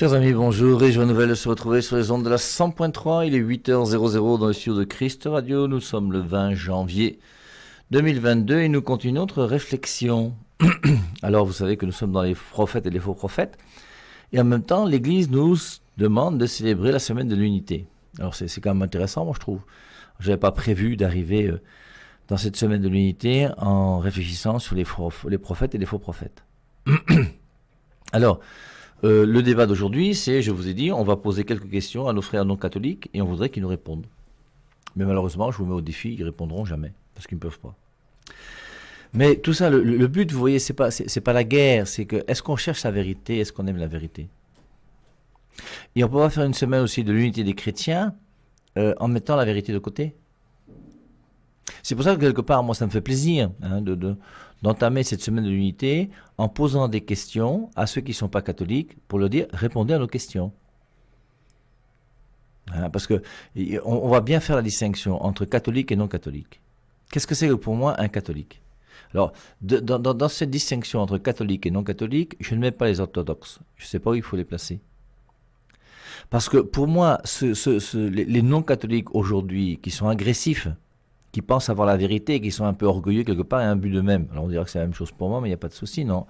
Chers amis, bonjour et joie nouvelle de se retrouver sur les ondes de la 100.3. Il est 8h00 dans le studio de Christ Radio. Nous sommes le 20 janvier 2022 et nous continuons notre réflexion. Alors, vous savez que nous sommes dans les prophètes et les faux prophètes. Et en même temps, l'Église nous demande de célébrer la semaine de l'unité. Alors, c'est quand même intéressant, moi, je trouve. Je n'avais pas prévu d'arriver dans cette semaine de l'unité en réfléchissant sur les prophètes et les faux prophètes. Alors, le débat d'aujourd'hui, c'est, je vous ai dit, on va poser quelques questions à nos frères non catholiques et on voudrait qu'ils nous répondent. Mais malheureusement, je vous mets au défi, ils répondront jamais, parce qu'ils ne peuvent pas. Mais tout ça, le but, vous voyez, c'est pas la guerre, c'est que, est-ce qu'on cherche la vérité, est-ce qu'on aime la vérité? Et on peut pas faire une semaine aussi de l'unité des chrétiens en mettant la vérité de côté. C'est pour ça que quelque part, moi, ça me fait plaisir d'entamer cette semaine de l'unité en posant des questions à ceux qui ne sont pas catholiques pour leur dire, répondez à nos questions. Parce que on va bien faire la distinction entre catholique et non catholique. Qu'est-ce que c'est pour moi un catholique? Alors, dans cette distinction entre catholique et non catholique, je ne mets pas les orthodoxes. Je ne sais pas où il faut les placer. Parce que pour moi, les non catholiques aujourd'hui qui sont agressifs, qui pensent avoir la vérité et qui sont un peu orgueilleux quelque part et un but d'eux-mêmes. Alors on dirait que c'est la même chose pour moi, mais il n'y a pas de souci, non?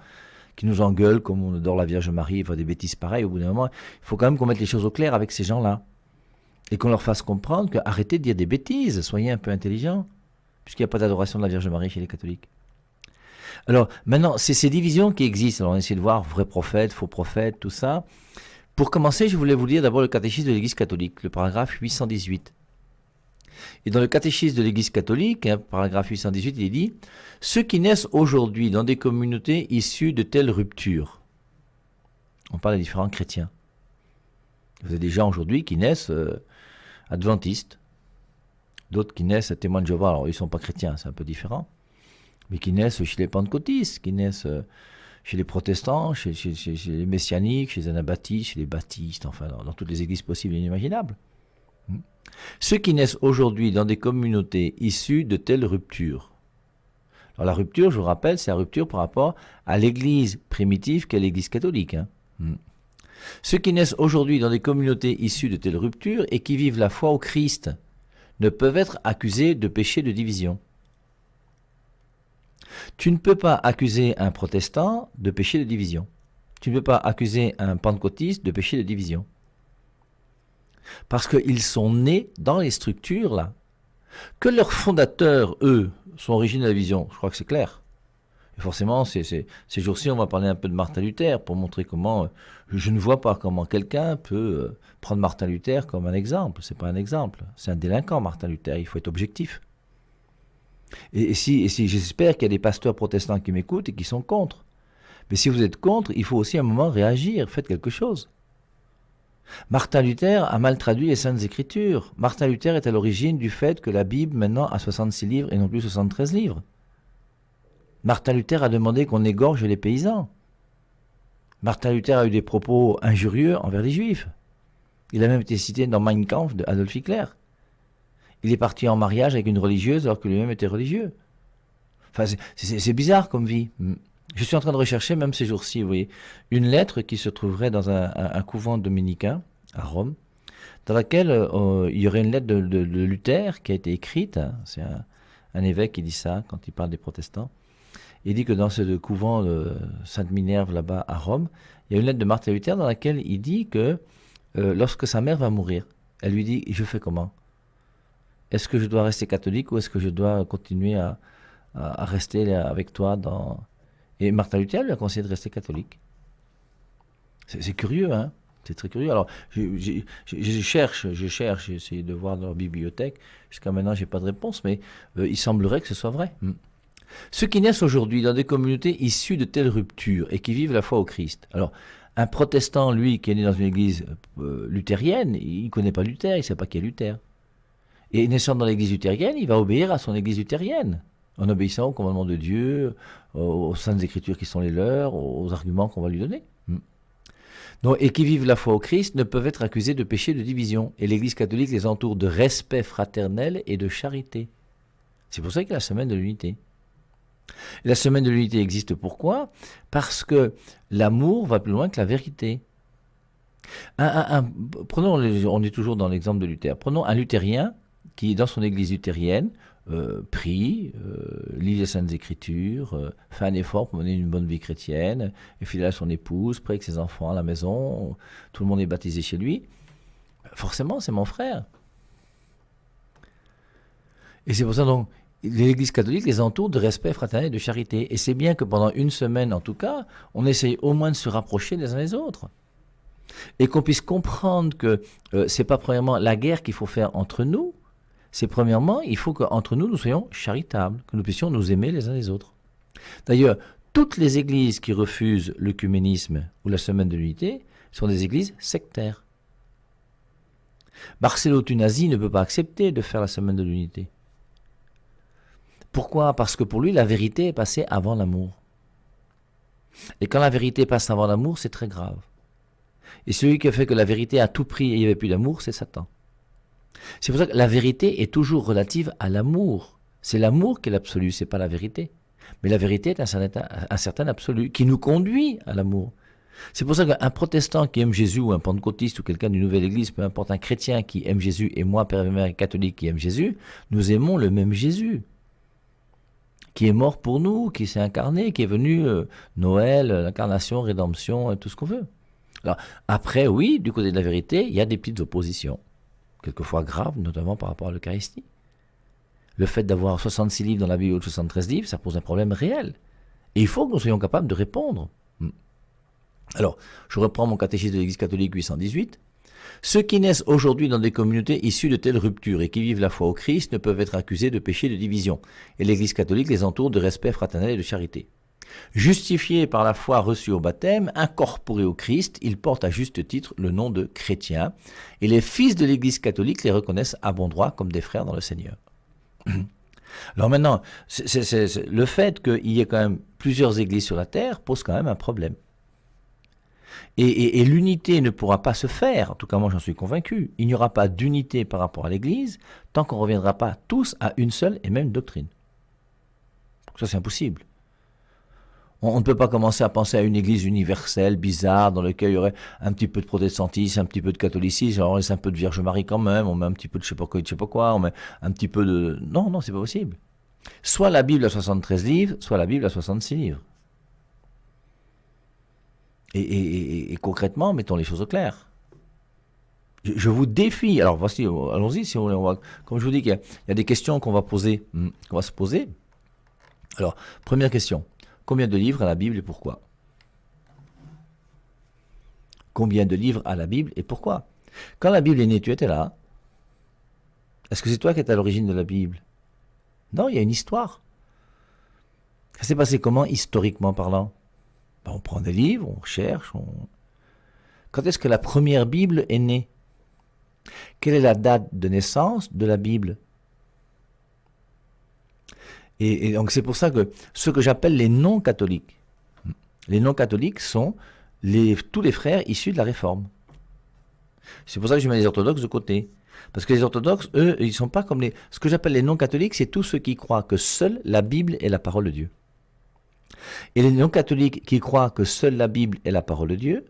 Qui nous engueulent comme on adore la Vierge Marie, et des bêtises pareilles, au bout d'un moment, il faut quand même qu'on mette les choses au clair avec ces gens-là. Et qu'on leur fasse comprendre que arrêtez de dire des bêtises, soyez un peu intelligents, puisqu'il n'y a pas d'adoration de la Vierge Marie chez les catholiques. Alors maintenant, c'est ces divisions qui existent. Alors on essaie de voir vrais prophètes, faux prophètes, tout ça. Pour commencer, je voulais vous lire d'abord le catéchisme de l'Église catholique, le paragraphe 818. Et dans le catéchisme de l'Église catholique, paragraphe 818, il est dit « Ceux qui naissent aujourd'hui dans des communautés issues de telles ruptures », on parle des différents chrétiens. Vous avez des gens aujourd'hui qui naissent adventistes, d'autres qui naissent témoins de Jéhovah, alors ils ne sont pas chrétiens, c'est un peu différent, mais qui naissent chez les pentecôtistes, qui naissent chez les protestants, chez les messianiques, chez les anabaptistes, chez les baptistes, enfin dans toutes les églises possibles et inimaginables. Ceux qui naissent aujourd'hui dans des communautés issues de telles ruptures. Alors la rupture, je vous rappelle, c'est la rupture par rapport à l'église primitive qu'est l'église catholique. Ceux qui naissent aujourd'hui dans des communautés issues de telles ruptures et qui vivent la foi au Christ ne peuvent être accusés de péché de division. Tu ne peux pas accuser un protestant de péché de division. Tu ne peux pas accuser un pentecôtiste de péché de division. Parce qu'ils sont nés dans les structures, là. Que leurs fondateurs, eux, sont originaires de la vision, je crois que c'est clair. Et forcément, ces jours-ci, on va parler un peu de Martin Luther pour montrer comment, je ne vois pas comment quelqu'un peut prendre Martin Luther comme un exemple. C'est pas un exemple, c'est un délinquant, Martin Luther, il faut être objectif. Et si j'espère qu'il y a des pasteurs protestants qui m'écoutent et qui sont contre. Mais si vous êtes contre, il faut aussi à un moment réagir, faites quelque chose. Martin Luther a mal traduit les Saintes Écritures. Martin Luther est à l'origine du fait que la Bible maintenant a 66 livres et non plus 73 livres. Martin Luther a demandé qu'on égorge les paysans. Martin Luther a eu des propos injurieux envers les Juifs. Il a même été cité dans Mein Kampf de Adolf Hitler. Il est parti en mariage avec une religieuse alors que lui-même était religieux. Enfin, c'est bizarre comme vie. Je suis en train de rechercher, même ces jours-ci, vous voyez, une lettre qui se trouverait dans un couvent dominicain à Rome, dans laquelle il y aurait une lettre de Luther qui a été écrite. C'est un évêque qui dit ça quand il parle des protestants. Il dit que dans ce couvent de Sainte-Minerve, là-bas à Rome, il y a une lettre de Martin Luther dans laquelle il dit que lorsque sa mère va mourir, elle lui dit « Je fais comment? Est-ce que je dois rester catholique ou est-ce que je dois continuer à rester avec toi dans... » Et Martin Luther lui a conseillé de rester catholique. C'est curieux, hein? C'est très curieux. Alors, je cherche, j'ai essayé de voir dans leur bibliothèque. Jusqu'à maintenant, je n'ai pas de réponse, mais il semblerait que ce soit vrai. Ceux qui naissent aujourd'hui dans des communautés issues de telles ruptures et qui vivent la foi au Christ. Alors, un protestant, lui, qui est né dans une église luthérienne, il ne connaît pas Luther, il ne sait pas qui est Luther. Et naissant dans l'église luthérienne, il va obéir à son église luthérienne, en obéissant aux commandements de Dieu, aux saintes écritures qui sont les leurs, aux arguments qu'on va lui donner. Donc, et qui vivent la foi au Christ ne peuvent être accusés de péché de division. Et l'Église catholique les entoure de respect fraternel et de charité. C'est pour ça qu'il y a la semaine de l'unité. Et la semaine de l'unité existe pourquoi? Parce que l'amour va plus loin que la vérité. Prenons, on est toujours dans l'exemple de Luther. Prenons un luthérien qui, dans son église luthérienne, prie, lit les Saintes Écritures, fait un effort pour mener une bonne vie chrétienne, est fidèle à son épouse, prie avec ses enfants à la maison, tout le monde est baptisé chez lui. Forcément, c'est mon frère. Et c'est pour ça donc l'Église catholique les entoure de respect fraternel et de charité. Et c'est bien que pendant une semaine, en tout cas, on essaye au moins de se rapprocher les uns les autres. Et qu'on puisse comprendre que c'est pas premièrement la guerre qu'il faut faire entre nous, c'est premièrement, il faut qu'entre nous, nous soyons charitables, que nous puissions nous aimer les uns les autres. D'ailleurs, toutes les églises qui refusent l'œcuménisme ou la semaine de l'unité sont des églises sectaires. Marcello Tunasi ne peut pas accepter de faire la semaine de l'unité. Pourquoi? Parce que pour lui, la vérité est passée avant l'amour. Et quand la vérité passe avant l'amour, c'est très grave. Et celui qui a fait que la vérité à tout prix et il n'y avait plus d'amour, c'est Satan. C'est pour ça que la vérité est toujours relative à l'amour. C'est l'amour qui est l'absolu, c'est pas la vérité. Mais la vérité est un certain absolu qui nous conduit à l'amour. C'est pour ça qu'un protestant qui aime Jésus ou un pentecôtiste ou quelqu'un d'une nouvelle église, peu importe, un chrétien qui aime Jésus et moi, père et mère catholique qui aime Jésus, nous aimons le même Jésus. Qui est mort pour nous, qui s'est incarné, qui est venu Noël, l'incarnation, rédemption, tout ce qu'on veut. Alors, après, oui, du côté de la vérité, il y a des petites oppositions, quelquefois graves, notamment par rapport à l'Eucharistie. Le fait d'avoir 66 livres dans la Bible ou 73 livres, ça pose un problème réel. Et il faut que nous soyons capables de répondre. Alors, je reprends mon catéchisme de l'Église catholique 818. Ceux qui naissent aujourd'hui dans des communautés issues de telles ruptures et qui vivent la foi au Christ ne peuvent être accusés de péché de division, et l'Église catholique les entoure de respect fraternel et de charité. Justifiés par la foi reçue au baptême, incorporés au Christ, ils portent à juste titre le nom de chrétiens, et les fils de l'Église catholique les reconnaissent à bon droit comme des frères dans le Seigneur. Alors maintenant, le fait qu'il y ait quand même plusieurs églises sur la terre pose quand même un problème. Et l'unité ne pourra pas se faire, en tout cas moi j'en suis convaincu, il n'y aura pas d'unité par rapport à l'Église tant qu'on ne reviendra pas tous à une seule et même doctrine. Ça c'est impossible. On ne peut pas commencer à penser à une Église universelle, bizarre, dans laquelle il y aurait un petit peu de protestantisme, un petit peu de catholicisme, on laisse un peu de Vierge Marie quand même, on met un petit peu de je sais pas quoi, on met un petit peu de... Non, c'est pas possible. Soit la Bible à 73 livres, soit la Bible à 66 livres. Et concrètement, mettons les choses au clair. Je vous défie. Alors voici, allons-y. Si on va, comme je vous dis, il y a des questions qu'on va poser, qu'on va se poser. Alors, première question. Combien de livres à la Bible et pourquoi? Combien de livres à la Bible et pourquoi? Quand la Bible est née, tu étais là. Est-ce que c'est toi qui es à l'origine de la Bible? Non, il y a une histoire. Ça s'est passé comment, historiquement parlant? On prend des livres, on cherche. Quand est-ce que la première Bible est née? Quelle est la date de naissance de la Bible? Et donc c'est pour ça que ce que j'appelle les non-catholiques. Les non-catholiques sont tous les frères issus de la Réforme. C'est pour ça que je mets les orthodoxes de côté. Parce que les orthodoxes, eux, ils ne sont pas comme les... Ce que j'appelle les non-catholiques, c'est tous ceux qui croient que seule la Bible est la parole de Dieu. Et les non-catholiques qui croient que seule la Bible est la parole de Dieu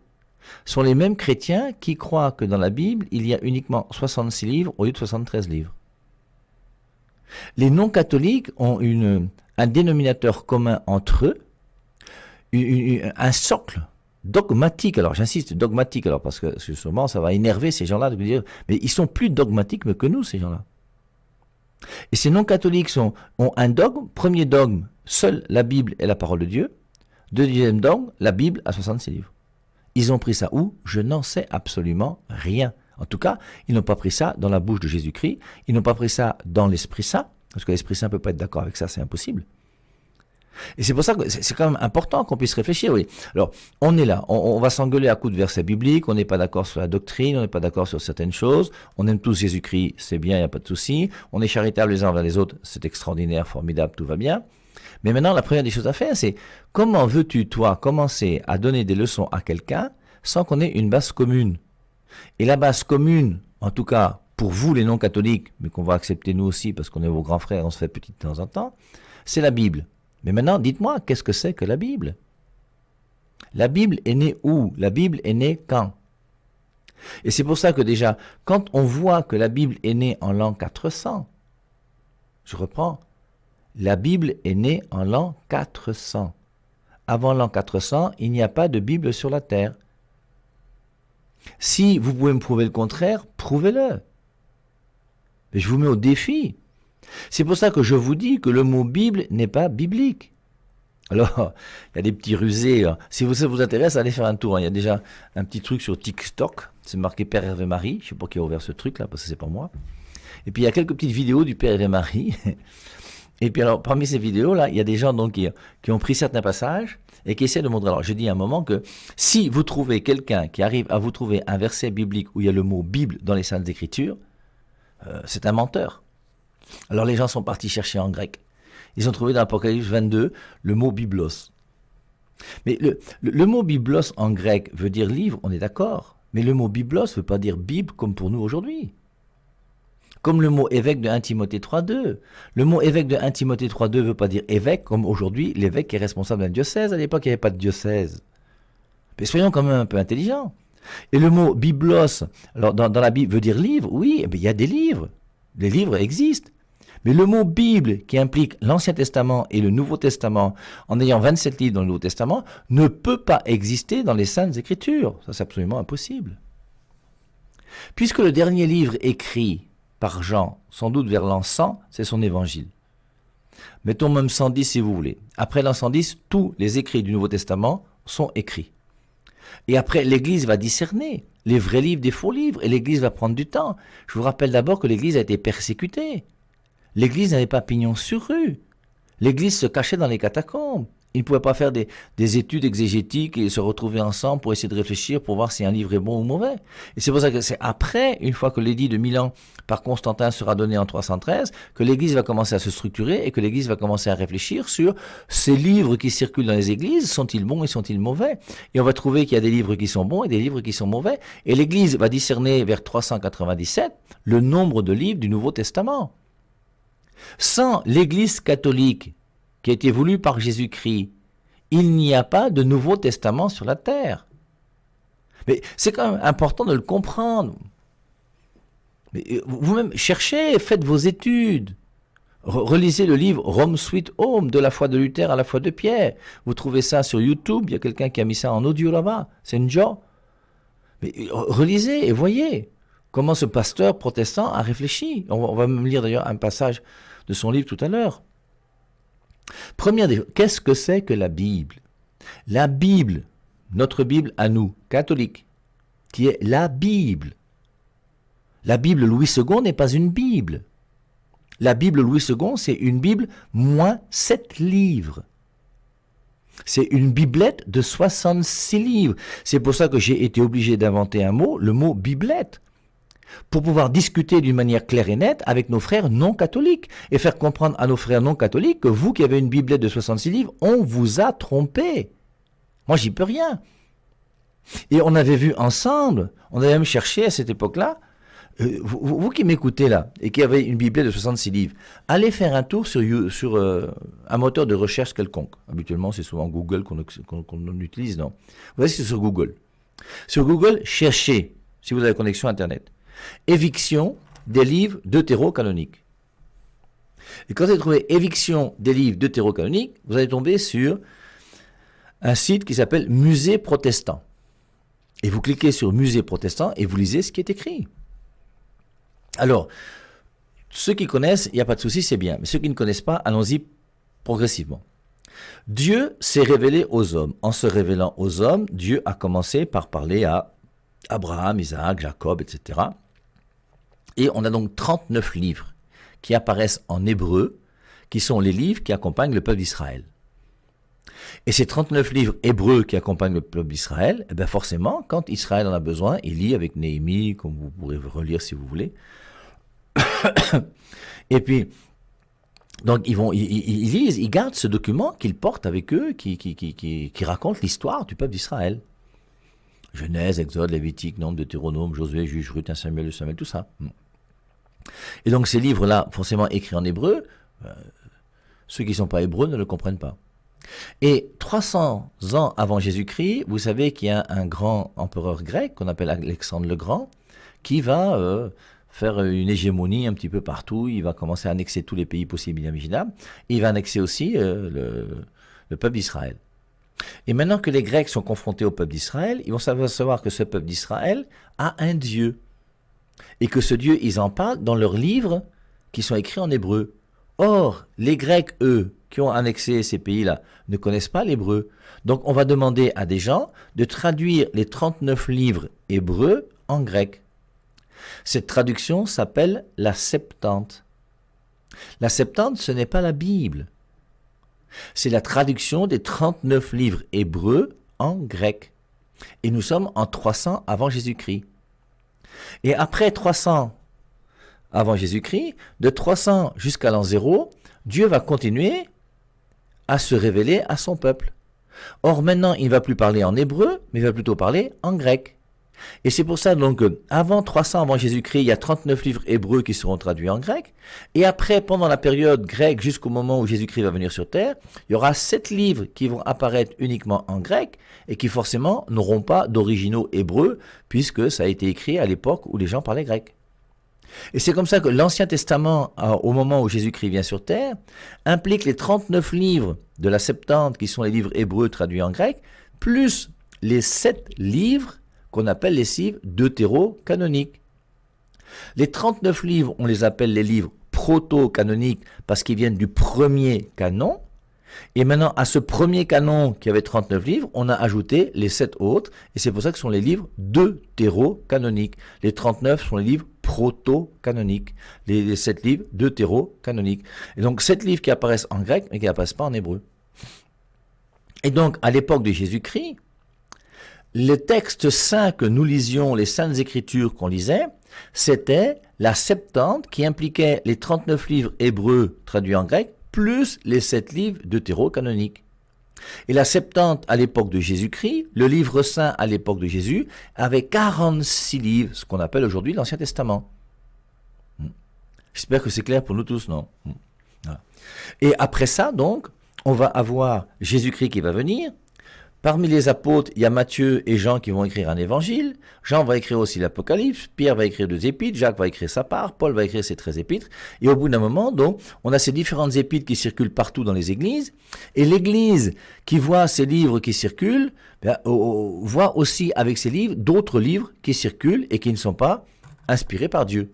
sont les mêmes chrétiens qui croient que dans la Bible, il y a uniquement 66 livres au lieu de 73 livres. Les non-catholiques ont un dénominateur commun entre eux, un socle dogmatique. Alors j'insiste, dogmatique, alors parce que sûrement ça va énerver ces gens-là de dire, mais ils sont plus dogmatiques que nous, ces gens-là. Et ces non-catholiques ont un dogme, premier dogme, seule la Bible est la parole de Dieu. Deuxième dogme, la Bible a 66 livres. Ils ont pris ça où? Je n'en sais absolument rien. En tout cas, ils n'ont pas pris ça dans la bouche de Jésus-Christ, ils n'ont pas pris ça dans l'Esprit Saint, parce que l'Esprit Saint ne peut pas être d'accord avec ça, c'est impossible. Et c'est pour ça que c'est quand même important qu'on puisse réfléchir, oui. Alors, on est là, on va s'engueuler à coups de versets bibliques, on n'est pas d'accord sur la doctrine, on n'est pas d'accord sur certaines choses, on aime tous Jésus-Christ, c'est bien, il n'y a pas de souci, on est charitables les uns envers les autres, c'est extraordinaire, formidable, tout va bien. Mais maintenant, la première des choses à faire, c'est comment veux-tu, toi, commencer à donner des leçons à quelqu'un sans qu'on ait une base commune? Et la base commune, en tout cas pour vous les non-catholiques, mais qu'on va accepter nous aussi parce qu'on est vos grands frères, on se fait petit de temps en temps, c'est la Bible. Mais maintenant, dites-moi, qu'est-ce que c'est que la Bible? La Bible est née où? La Bible est née quand? Et c'est pour ça que déjà, quand on voit que la Bible est née en l'an 400, je reprends, la Bible est née en l'an 400. Avant l'an 400, il n'y a pas de Bible sur la terre. Si vous pouvez me prouver le contraire, prouvez-le. Mais je vous mets au défi. C'est pour ça que je vous dis que le mot Bible n'est pas biblique. Alors, il y a des petits rusés. Si ça vous intéresse, allez faire un tour. Il y a déjà un petit truc sur TikTok. C'est marqué Père Hervé Marie. Je ne sais pas qui a ouvert ce truc-là, parce que c'est pas moi. Et puis, il y a quelques petites vidéos du Père Hervé Marie. Et puis, alors, parmi ces vidéos-là, il y a des gens donc, qui ont pris certains passages et qui essaient de montrer. Alors, je dis à un moment que si vous trouvez quelqu'un qui arrive à vous trouver un verset biblique où il y a le mot Bible dans les Saintes Écritures, c'est un menteur. Alors, les gens sont partis chercher en grec. Ils ont trouvé dans l'Apocalypse 22 le mot biblos. Mais le mot biblos en grec veut dire livre, on est d'accord. Mais le mot biblos ne veut pas dire Bible comme pour nous aujourd'hui. Comme le mot évêque de 1 Timothée 3.2. Le mot évêque de 1 Timothée 3.2 ne veut pas dire évêque comme aujourd'hui l'évêque qui est responsable d'un diocèse. À l'époque, il n'y avait pas de diocèse. Mais soyons quand même un peu intelligents. Et le mot biblos, alors dans la Bible, veut dire livre. Oui, mais il y a des livres. Les livres existent. Mais le mot Bible, qui implique l'Ancien Testament et le Nouveau Testament, en ayant 27 livres dans le Nouveau Testament, ne peut pas exister dans les Saintes Écritures. Ça, c'est absolument impossible. Puisque le dernier livre écrit par Jean, sans doute vers l'an 100, c'est son évangile. Mettons même 110 si vous voulez. Après l'an 110, tous les écrits du Nouveau Testament sont écrits. Et après, l'Église va discerner les vrais livres des faux livres, et l'Église va prendre du temps. Je vous rappelle d'abord que l'Église a été persécutée. L'Église n'avait pas pignon sur rue. L'Église se cachait dans les catacombes. Ils ne pouvaient pas faire des études exégétiques et se retrouver ensemble pour essayer de réfléchir pour voir si un livre est bon ou mauvais. Et c'est pour ça que c'est après, une fois que l'édit de Milan par Constantin sera donné en 313, que l'Église va commencer à se structurer et que l'Église va commencer à réfléchir sur ces livres qui circulent dans les églises, sont-ils bons et sont-ils mauvais? Et on va trouver qu'il y a des livres qui sont bons et des livres qui sont mauvais. Et l'Église va discerner vers 397 le nombre de livres du Nouveau Testament. Sans l'Église catholique, qui a été voulue par Jésus-Christ, il n'y a pas de Nouveau Testament sur la terre. Mais c'est quand même important de le comprendre. Mais vous-même, cherchez, faites vos études. Relisez le livre Rome Sweet Home, de la foi de Luther à la foi de Pierre. Vous trouvez ça sur YouTube, il y a quelqu'un qui a mis ça en audio là-bas. C'est une joie. Mais relisez et voyez comment ce pasteur protestant a réfléchi. On va même lire d'ailleurs un passage de son livre tout à l'heure. Première des choses, qu'est-ce que c'est que la Bible? La Bible, notre Bible à nous, catholiques, qui est la Bible. La Bible Louis II n'est pas une Bible. La Bible Louis II, c'est une Bible moins 7 livres. C'est une biblette de 66 livres. C'est pour ça que j'ai été obligé d'inventer un mot, le mot biblette, pour pouvoir discuter d'une manière claire et nette avec nos frères non catholiques et faire comprendre à nos frères non catholiques que vous qui avez une biblette de 66 livres, on vous a trompé. Moi, j'y peux rien. Et on avait vu ensemble, on avait même cherché à cette époque-là, vous qui m'écoutez là, et qui avez une biblette de 66 livres, allez faire un tour sur un moteur de recherche quelconque. Habituellement, c'est souvent Google qu'on utilise, non? Vous voyez, c'est sur Google. Sur Google, cherchez, si vous avez connexion Internet, éviction des livres deutérocanoniques. Et quand vous avez trouvé éviction des livres deutérocanoniques, vous allez tomber sur un site qui s'appelle Musée protestant. Et vous cliquez sur Musée protestant et vous lisez ce qui est écrit. Alors, ceux qui connaissent, il n'y a pas de souci, c'est bien. Mais ceux qui ne connaissent pas, allons-y progressivement. Dieu s'est révélé aux hommes. En se révélant aux hommes, Dieu a commencé par parler à Abraham, Isaac, Jacob, etc. Et on a donc 39 livres qui apparaissent en hébreu, qui sont les livres qui accompagnent le peuple d'Israël. Et ces 39 livres hébreux qui accompagnent le peuple d'Israël, eh bien forcément, quand Israël en a besoin, il lit avec Néhémie, comme vous pourrez relire si vous voulez. Et puis, donc ils lisent, ils gardent ce document qu'ils portent avec eux, qui raconte l'histoire du peuple d'Israël. Genèse, Exode, Lévitique, Nombre, Deutéronome, Josué, Juge, Ruth, 1 Samuel, 2 Samuel, tout ça. Et donc ces livres-là, forcément écrits en hébreu, ceux qui ne sont pas hébreux ne le comprennent pas. Et 300 ans avant Jésus-Christ, vous savez qu'il y a un grand empereur grec qu'on appelle Alexandre le Grand, qui va faire une hégémonie un petit peu partout. Il va commencer à annexer tous les pays possibles et imaginables. Il va annexer aussi le peuple d'Israël. Et maintenant que les Grecs sont confrontés au peuple d'Israël, ils vont savoir que ce peuple d'Israël a un Dieu. Et que ce Dieu, ils en parlent dans leurs livres qui sont écrits en hébreu. Or, les Grecs, eux, qui ont annexé ces pays-là, ne connaissent pas l'hébreu. Donc on va demander à des gens de traduire les 39 livres hébreux en grec. Cette traduction s'appelle la Septante. La Septante, ce n'est pas la Bible. C'est la traduction des 39 livres hébreux en grec. Et nous sommes en 300 avant Jésus-Christ. Et après 300 avant Jésus-Christ, de 300 jusqu'à l'an 0, Dieu va continuer à se révéler à son peuple. Or maintenant, il ne va plus parler en hébreu, mais il va plutôt parler en grec. Et c'est pour ça donc avant 300 avant Jésus-Christ, il y a 39 livres hébreux qui seront traduits en grec. Et après, pendant la période grecque, jusqu'au moment où Jésus-Christ va venir sur terre, il y aura 7 livres qui vont apparaître uniquement en grec et qui forcément n'auront pas d'originaux hébreux, puisque ça a été écrit à l'époque où les gens parlaient grec. Et c'est comme ça que l'Ancien Testament, au moment où Jésus-Christ vient sur terre, implique les 39 livres de la Septante, qui sont les livres hébreux traduits en grec, plus les 7 livres qu'on appelle les livres deutéro-canoniques. Les 39 livres, on les appelle les livres proto-canoniques parce qu'ils viennent du premier canon. Et maintenant, à ce premier canon qui avait 39 livres, on a ajouté les 7 autres, et c'est pour ça que ce sont les livres deutéro-canoniques. Les 39 sont les livres proto-canoniques, les 7 livres deutéro-canoniques. Et donc 7 livres qui apparaissent en grec, mais qui n'apparaissent pas en hébreu. Et donc, à l'époque de Jésus-Christ, le texte saint que nous lisions, les saintes écritures qu'on lisait, c'était la Septante qui impliquait les 39 livres hébreux traduits en grec, plus les 7 livres deutéro-canoniques. Et la Septante à l'époque de Jésus-Christ, le livre saint à l'époque de Jésus, avait 46 livres, ce qu'on appelle aujourd'hui l'Ancien Testament. J'espère que c'est clair pour nous tous, non? Voilà. Et après ça, donc, on va avoir Jésus-Christ qui va venir. Parmi les apôtres, il y a Matthieu et Jean qui vont écrire un évangile. Jean va écrire aussi l'Apocalypse. Pierre va écrire 2 épîtres. Jacques va écrire sa part. Paul va écrire ses 13 épîtres. Et au bout d'un moment, donc, on a ces différentes épîtres qui circulent partout dans les églises. Et l'église qui voit ces livres qui circulent, voit aussi avec ces livres d'autres livres qui circulent et qui ne sont pas inspirés par Dieu.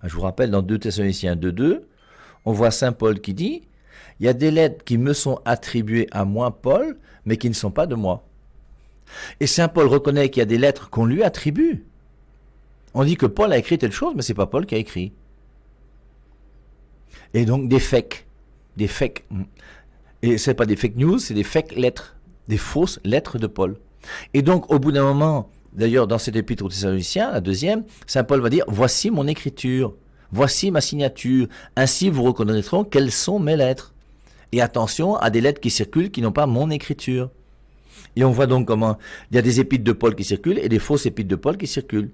Je vous rappelle, dans 2 Thessaloniciens 2.2, on voit Saint Paul qui dit « Il y a des lettres qui me sont attribuées à moi, Paul, mais qui ne sont pas de moi. » Et Saint Paul reconnaît qu'il y a des lettres qu'on lui attribue. On dit que Paul a écrit telle chose, mais ce n'est pas Paul qui a écrit. Et donc des fakes. Et ce n'est pas des fake news, c'est des fake lettres, des fausses lettres de Paul. Et donc au bout d'un moment, d'ailleurs dans cette épître aux Thessaloniciens, la 2e, Saint Paul va dire « Voici mon écriture, voici ma signature, ainsi vous reconnaîtrez quelles sont mes lettres. » Et attention à des lettres qui circulent qui n'ont pas mon écriture. Et on voit donc comment il y a des épîtres de Paul qui circulent et des fausses épîtres de Paul qui circulent.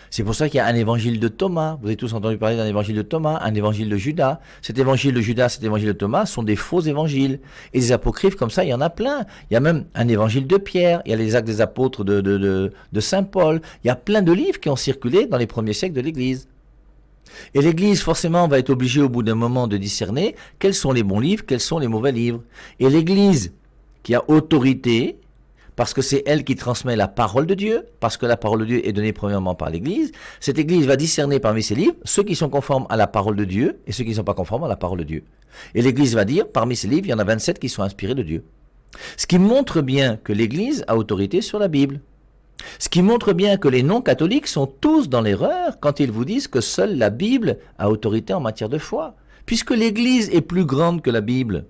C'est pour ça qu'il y a un évangile de Thomas. Vous avez tous entendu parler d'un évangile de Thomas, un évangile de Judas. Cet évangile de Judas, cet évangile de Thomas sont des faux évangiles. Et des apocryphes comme ça, il y en a plein. Il y a même un évangile de Pierre, il y a les actes des apôtres de Saint Paul. Il y a plein de livres qui ont circulé dans les premiers siècles de l'Église. Et l'Église, forcément, va être obligée au bout d'un moment de discerner quels sont les bons livres, quels sont les mauvais livres. Et l'Église, qui a autorité, parce que c'est elle qui transmet la parole de Dieu, parce que la parole de Dieu est donnée premièrement par l'Église, cette Église va discerner parmi ces livres ceux qui sont conformes à la parole de Dieu et ceux qui ne sont pas conformes à la parole de Dieu. Et l'Église va dire, parmi ces livres, il y en a 27 qui sont inspirés de Dieu. Ce qui montre bien que l'Église a autorité sur la Bible. Ce qui montre bien que les non-catholiques sont tous dans l'erreur quand ils vous disent que seule la Bible a autorité en matière de foi, puisque l'Église est plus grande que la Bible.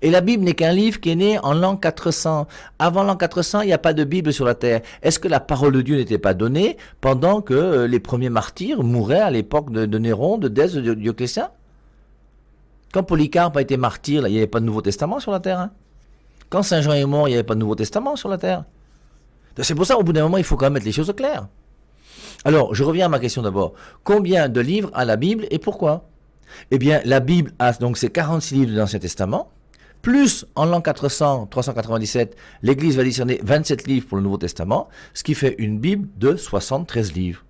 Et la Bible n'est qu'un livre qui est né en l'an 400. Avant l'an 400, il n'y a pas de Bible sur la terre. Est-ce que la parole de Dieu n'était pas donnée pendant que les premiers martyrs mouraient à l'époque de Néron, de Dèce, de Dioclétien? Quand Polycarpe a été martyr, là, il n'y avait pas de Nouveau Testament sur la terre. Hein. Quand Saint Jean est mort, il n'y avait pas de Nouveau Testament sur la terre. C'est pour ça, au bout d'un moment, il faut quand même mettre les choses au clair. Alors, je reviens à ma question d'abord. Combien de livres a la Bible et pourquoi? Eh bien, la Bible a donc ces 46 livres de l'Ancien Testament, plus en l'an 400, 397, l'Église va discerner 27 livres pour le Nouveau Testament, ce qui fait une Bible de 73 livres.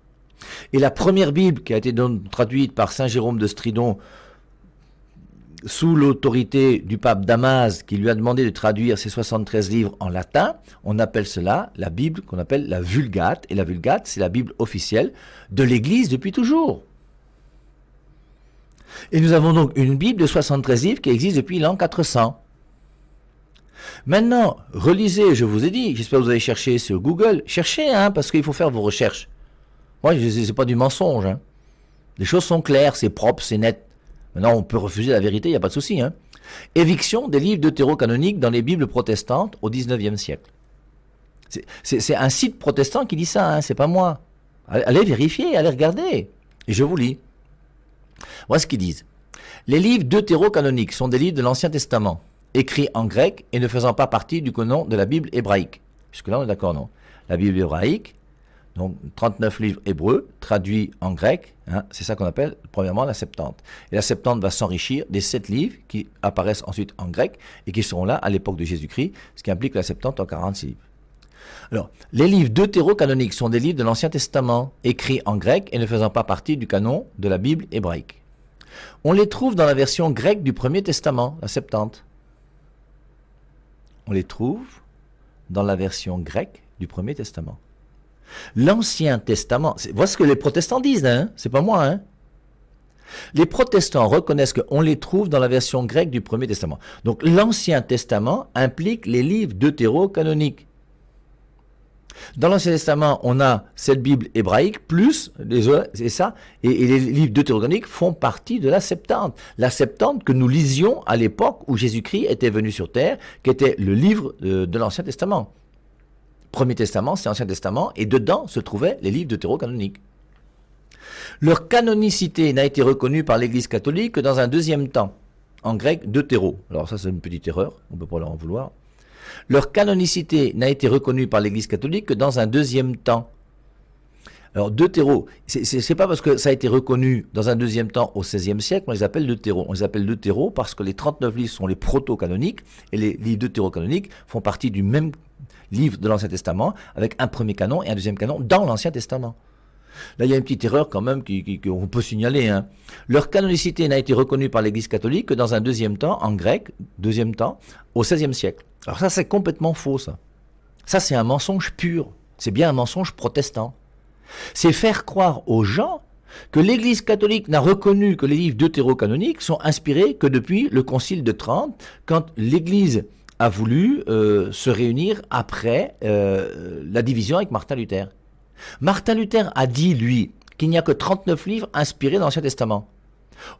Et la première Bible qui a été traduite par Saint Jérôme de Stridon sous l'autorité du pape Damas, qui lui a demandé de traduire ces 73 livres en latin, on appelle cela la Bible qu'on appelle la Vulgate. Et la Vulgate, c'est la Bible officielle de l'Église depuis toujours. Et nous avons donc une Bible de 73 livres qui existe depuis l'an 400. Maintenant, relisez, je vous ai dit, j'espère que vous allez chercher sur Google, cherchez, parce qu'il faut faire vos recherches. Moi, c'est pas du mensonge. Les choses sont claires, c'est propre, c'est net. Maintenant, on peut refuser la vérité, il n'y a pas de souci. Éviction des livres deutérocanoniques dans les Bibles protestantes au XIXe siècle. C'est un site protestant qui dit ça, c'est pas moi. Allez vérifier, allez regarder. Et je vous lis. Voilà ce qu'ils disent. Les livres deutérocanoniques sont des livres de l'Ancien Testament, écrits en grec et ne faisant pas partie du canon de la Bible hébraïque. Jusque-là, on est d'accord, non? La Bible hébraïque, donc 39 livres hébreux, traduits en grec, c'est ça qu'on appelle premièrement la Septante. Et la Septante va s'enrichir des 7 livres qui apparaissent ensuite en grec et qui seront là à l'époque de Jésus-Christ, ce qui implique la Septante en 46 livres. Alors, les livres deutérocanoniques sont des livres de l'Ancien Testament, écrits en grec et ne faisant pas partie du canon de la Bible hébraïque. On les trouve dans la version grecque du Premier Testament, la Septante. On les trouve dans la version grecque du Premier Testament. L'Ancien Testament, voilà ce que les protestants disent, c'est pas moi. Les protestants reconnaissent qu'on les trouve dans la version grecque du Premier Testament. Donc l'Ancien Testament implique les livres deutérocanoniques. Dans l'Ancien Testament, on a cette Bible hébraïque, plus les autres, et les livres deutérocanoniques font partie de la Septante. La Septante que nous lisions à l'époque où Jésus-Christ était venu sur terre, qui était le livre de l'Ancien Testament. Premier Testament, c'est l'Ancien Testament, et dedans se trouvaient les livres deutérocanoniques. Leur canonicité n'a été reconnue par l'Église catholique que dans un deuxième temps, en grec deutéro. Alors ça c'est une petite erreur, on ne peut pas leur en vouloir. Leur canonicité n'a été reconnue par l'Église catholique que dans un deuxième temps. Alors deutéro, c'est pas parce que ça a été reconnu dans un deuxième temps au XVIe siècle qu'on les appelle deutéro. On les appelle deutéro parce que les 39 livres sont les proto-canoniques et les livres deutérocanoniques font partie du même livre de l'Ancien Testament avec un premier canon et un deuxième canon dans l'Ancien Testament. Là, il y a une petite erreur quand même qu'on peut signaler. Leur canonicité n'a été reconnue par l'Église catholique que dans un deuxième temps, en grec, deuxième temps, au XVIe siècle. Alors ça, c'est complètement faux, ça. Ça, c'est un mensonge pur. C'est bien un mensonge protestant. C'est faire croire aux gens que l'Église catholique n'a reconnu que les livres deutérocanoniques sont inspirés que depuis le Concile de Trente, quand l'Église a voulu se réunir après la division avec Martin Luther. Martin Luther a dit, lui, qu'il n'y a que 39 livres inspirés dans l'Ancien Testament.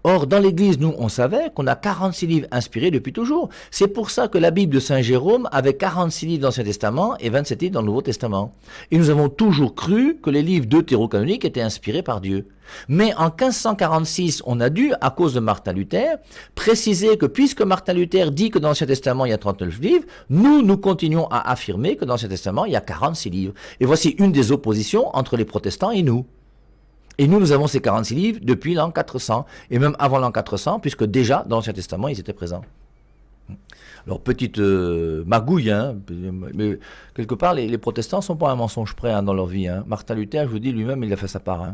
Or, dans l'Église, nous, on savait qu'on a 46 livres inspirés depuis toujours. C'est pour ça que la Bible de Saint Jérôme avait 46 livres dans l'Ancien Testament et 27 livres dans le Nouveau Testament. Et nous avons toujours cru que les livres deutérocanoniques étaient inspirés par Dieu. Mais en 1546, on a dû, à cause de Martin Luther, préciser que puisque Martin Luther dit que dans l'Ancien Testament il y a 39 livres, nous continuons à affirmer que dans l'Ancien Testament il y a 46 livres. Et voici une des oppositions entre les protestants et nous. Et nous avons ces 46 livres depuis l'an 400, et même avant l'an 400, puisque déjà, dans l'Ancien Testament, ils étaient présents. Alors, petite magouille, mais quelque part, les protestants ne sont pas un mensonge près dans leur vie. Martin Luther, je vous dis, lui-même, il a fait sa part.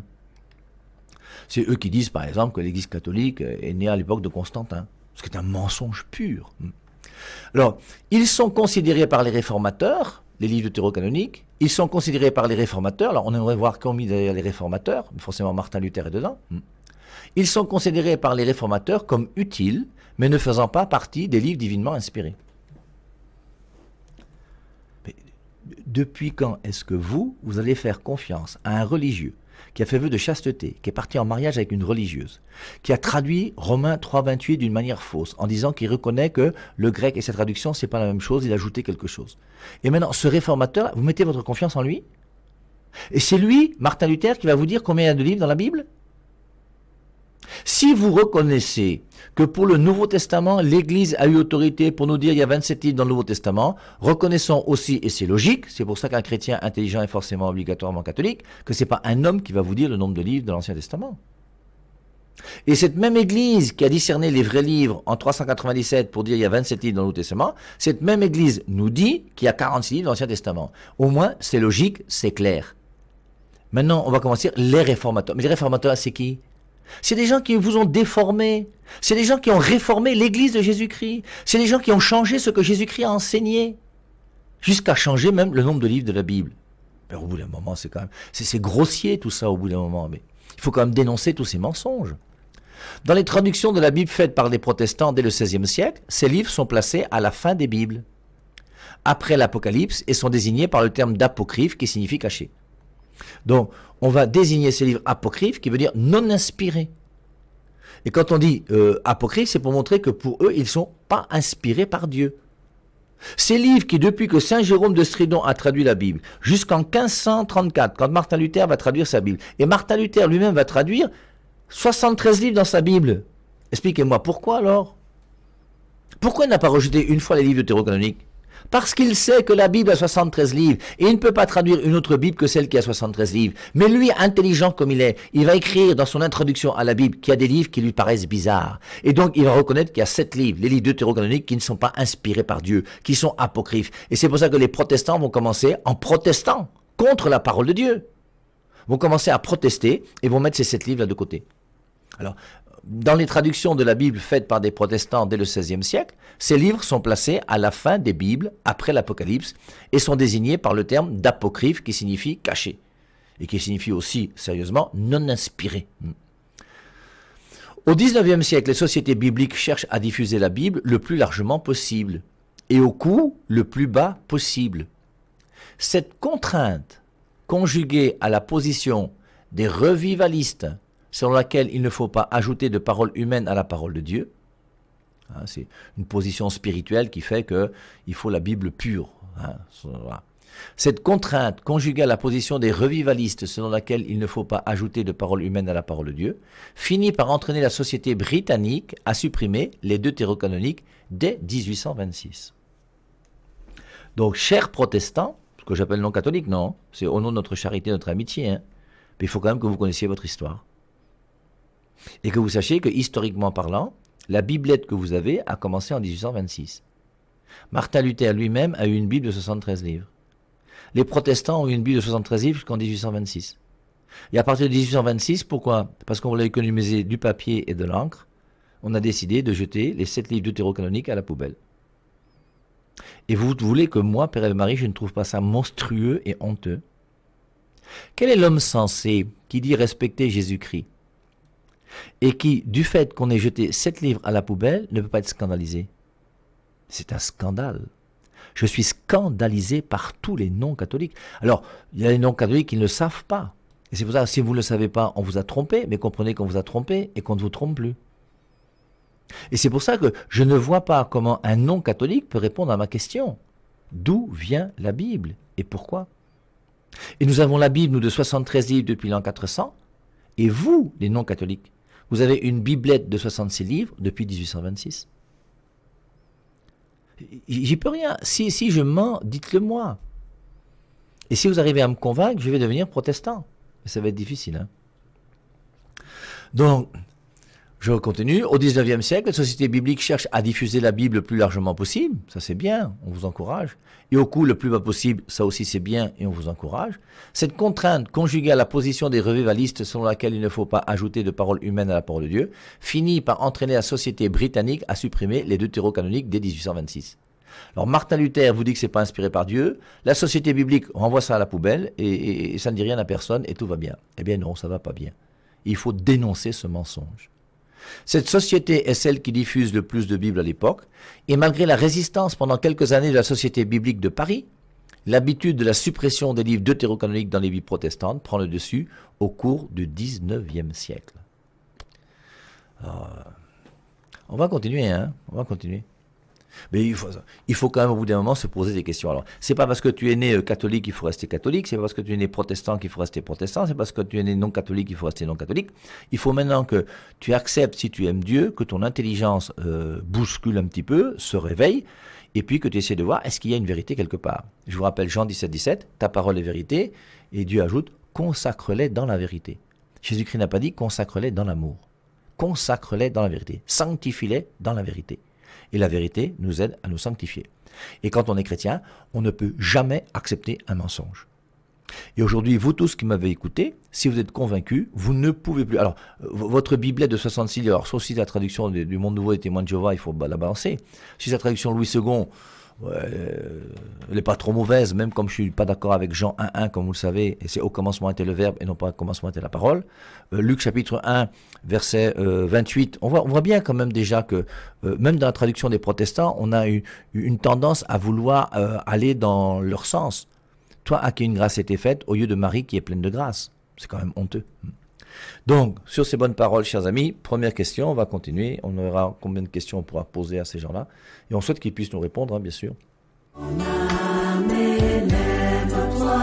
C'est eux qui disent, par exemple, que l'Église catholique est née à l'époque de Constantin, ce qui est un mensonge pur. Alors, ils sont considérés par les réformateurs, les livres deutérocanoniques, ils sont considérés par les réformateurs, alors on aimerait voir qu'on mis derrière les réformateurs, forcément Martin Luther est dedans, ils sont considérés par les réformateurs comme utiles, mais ne faisant pas partie des livres divinement inspirés. Mais depuis quand est-ce que vous allez faire confiance à un religieux qui a fait vœu de chasteté, qui est parti en mariage avec une religieuse, qui a traduit Romains 3,28 d'une manière fausse, en disant qu'il reconnaît que le grec et sa traduction, c'est pas la même chose, il a ajouté quelque chose. Et maintenant, ce réformateur, vous mettez votre confiance en lui? Et c'est lui, Martin Luther, qui va vous dire combien il y a de livres dans la Bible? Si vous reconnaissez que pour le Nouveau Testament, l'Église a eu autorité pour nous dire il y a 27 livres dans le Nouveau Testament, reconnaissons aussi, et c'est logique, c'est pour ça qu'un chrétien intelligent est forcément obligatoirement catholique, que ce n'est pas un homme qui va vous dire le nombre de livres de l'Ancien Testament. Et cette même Église qui a discerné les vrais livres en 397 pour dire il y a 27 livres dans le Nouveau Testament, cette même Église nous dit qu'il y a 46 livres dans l'Ancien Testament. Au moins, c'est logique, c'est clair. Maintenant, on va commencer les réformateurs. Mais les réformateurs, c'est qui? C'est des gens qui vous ont déformé. C'est des gens qui ont réformé l'Église de Jésus-Christ. C'est des gens qui ont changé ce que Jésus-Christ a enseigné. Jusqu'à changer même le nombre de livres de la Bible. Mais au bout d'un moment, c'est quand même... C'est grossier tout ça au bout d'un moment. Mais il faut quand même dénoncer tous ces mensonges. Dans les traductions de la Bible faites par les protestants dès le XVIe siècle, ces livres sont placés à la fin des Bibles, après l'Apocalypse, et sont désignés par le terme d'apocryphe qui signifie caché. Donc, on va désigner ces livres apocryphes qui veut dire non inspirés. Et quand on dit apocryphe, c'est pour montrer que pour eux, ils ne sont pas inspirés par Dieu. Ces livres qui, depuis que Saint Jérôme de Stridon a traduit la Bible, jusqu'en 1534, quand Martin Luther va traduire sa Bible, et Martin Luther lui-même va traduire 73 livres dans sa Bible. Expliquez-moi, pourquoi alors? Pourquoi il n'a pas rejeté une fois les livres deutérocanoniques? Parce qu'il sait que la Bible a 73 livres, et il ne peut pas traduire une autre Bible que celle qui a 73 livres. Mais lui, intelligent comme il est, il va écrire dans son introduction à la Bible qu'il y a des livres qui lui paraissent bizarres. Et donc, il va reconnaître qu'il y a 7 livres, les livres deutérocanoniques, qui ne sont pas inspirés par Dieu, qui sont apocryphes. Et c'est pour ça que les protestants vont commencer en protestant contre la parole de Dieu. Vont commencer à protester et vont mettre ces 7 livres là de côté. Alors, dans les traductions de la Bible faites par des protestants dès le XVIe siècle, ces livres sont placés à la fin des Bibles, après l'Apocalypse, et sont désignés par le terme d'apocryphe qui signifie caché, et qui signifie aussi, sérieusement, non inspiré. Au XIXe siècle, les sociétés bibliques cherchent à diffuser la Bible le plus largement possible, et au coût le plus bas possible. Cette contrainte, conjuguée à la position des revivalistes, selon laquelle il ne faut pas ajouter de paroles humaines à la parole de Dieu. C'est une position spirituelle qui fait qu'il faut la Bible pure. Voilà. Cette contrainte, conjuguée à la position des revivalistes, selon laquelle il ne faut pas ajouter de paroles humaines à la parole de Dieu, finit par entraîner la société britannique à supprimer les deutérocanoniques dès 1826. Donc, chers protestants, ce que j'appelle non catholiques, non, c'est au nom de notre charité, notre amitié, mais il faut quand même que vous connaissiez votre histoire. Et que vous sachiez que, historiquement parlant, la biblette que vous avez a commencé en 1826. Martin Luther lui-même a eu une Bible de 73 livres. Les protestants ont eu une Bible de 73 livres jusqu'en 1826. Et à partir de 1826, pourquoi? Parce qu'on voulait économiser du papier et de l'encre, on a décidé de jeter les 7 livres deutérocanoniques à la poubelle. Et vous voulez que moi, Père et Marie, je ne trouve pas ça monstrueux et honteux? Quel est l'homme sensé qui dit respecter Jésus-Christ et qui, du fait qu'on ait jeté 7 livres à la poubelle, ne peut pas être scandalisé? C'est un scandale. Je suis scandalisé par tous les non-catholiques. Alors, il y a les non-catholiques qui ne le savent pas. Et c'est pour ça que si vous ne le savez pas, on vous a trompé, mais comprenez qu'on vous a trompé et qu'on ne vous trompe plus. Et c'est pour ça que je ne vois pas comment un non-catholique peut répondre à ma question. D'où vient la Bible et pourquoi? Et nous avons la Bible, nous, de 73 livres depuis l'an 400, et vous, les non-catholiques, vous avez une biblette de 66 livres depuis 1826. J'y peux rien. Si je mens, dites-le moi. Et si vous arrivez à me convaincre, je vais devenir protestant. Mais ça va être difficile. Donc, je continue. Au XIXe siècle, les sociétés bibliques cherchent à diffuser la Bible le plus largement possible. Ça, c'est bien, on vous encourage. Et au coût le plus bas possible, ça aussi, c'est bien et on vous encourage. Cette contrainte, conjuguée à la position des revivalistes selon laquelle il ne faut pas ajouter de paroles humaines à la parole de Dieu, finit par entraîner la société britannique à supprimer les deutérocanoniques dès 1826. Alors, Martin Luther vous dit que ce n'est pas inspiré par Dieu. La société biblique renvoie ça à la poubelle et ça ne dit rien à personne et tout va bien. Eh bien non, ça ne va pas bien. Il faut dénoncer ce mensonge. Cette société est celle qui diffuse le plus de Bibles à l'époque, et malgré la résistance pendant quelques années de la Société biblique de Paris, l'habitude de la suppression des livres deutérocanoniques dans les Bibles protestantes prend le dessus au cours du XIXe siècle. Alors, on va continuer, on va continuer. Mais il faut quand même au bout d'un moment se poser des questions. Alors, c'est pas parce que tu es né catholique qu'il faut rester catholique, c'est pas parce que tu es né protestant qu'il faut rester protestant, c'est parce que tu es né non catholique qu'il faut rester non catholique. Il faut maintenant que tu acceptes, si tu aimes Dieu, que ton intelligence bouscule un petit peu, se réveille, et puis que tu essaies de voir est-ce qu'il y a une vérité quelque part. Je vous rappelle Jean 17, 17, ta parole est vérité, et Dieu ajoute consacre-les dans la vérité. Jésus-Christ n'a pas dit consacre-les dans l'amour. consacre-les dans la vérité, sanctifie-les dans la vérité. Et la vérité nous aide à nous sanctifier. Et quand on est chrétien, on ne peut jamais accepter un mensonge. Et aujourd'hui, vous tous qui m'avez écouté, si vous êtes convaincus, vous ne pouvez plus... Alors, votre Bible de 66, alors sauf si la traduction du Monde Nouveau des Témoins de Jéhovah, il faut la balancer. Si la traduction Louis II, elle n'est pas trop mauvaise, même comme je ne suis pas d'accord avec Jean 1.1, comme vous le savez, et c'est au commencement était le Verbe et non pas au commencement était la parole. Luc chapitre 1, verset 28, on voit bien quand même déjà que, même dans la traduction des protestants, on a eu une tendance à vouloir aller dans leur sens. Toi, à qui une grâce été faite, au lieu de Marie qui est pleine de grâce. C'est quand même honteux. Donc, sur ces bonnes paroles, chers amis, première question, on va continuer. On verra combien de questions on pourra poser à ces gens-là. Et on souhaite qu'ils puissent nous répondre, hein, bien sûr. Mon âme élève-toi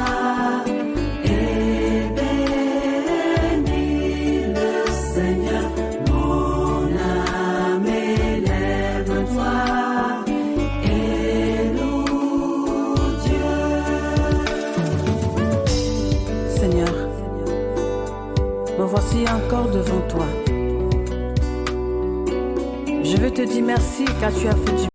et bénis le Seigneur. Mon âme élève-toi et loue Dieu. Seigneur, me voici encore devant toi. Je veux te dire merci car tu as fait du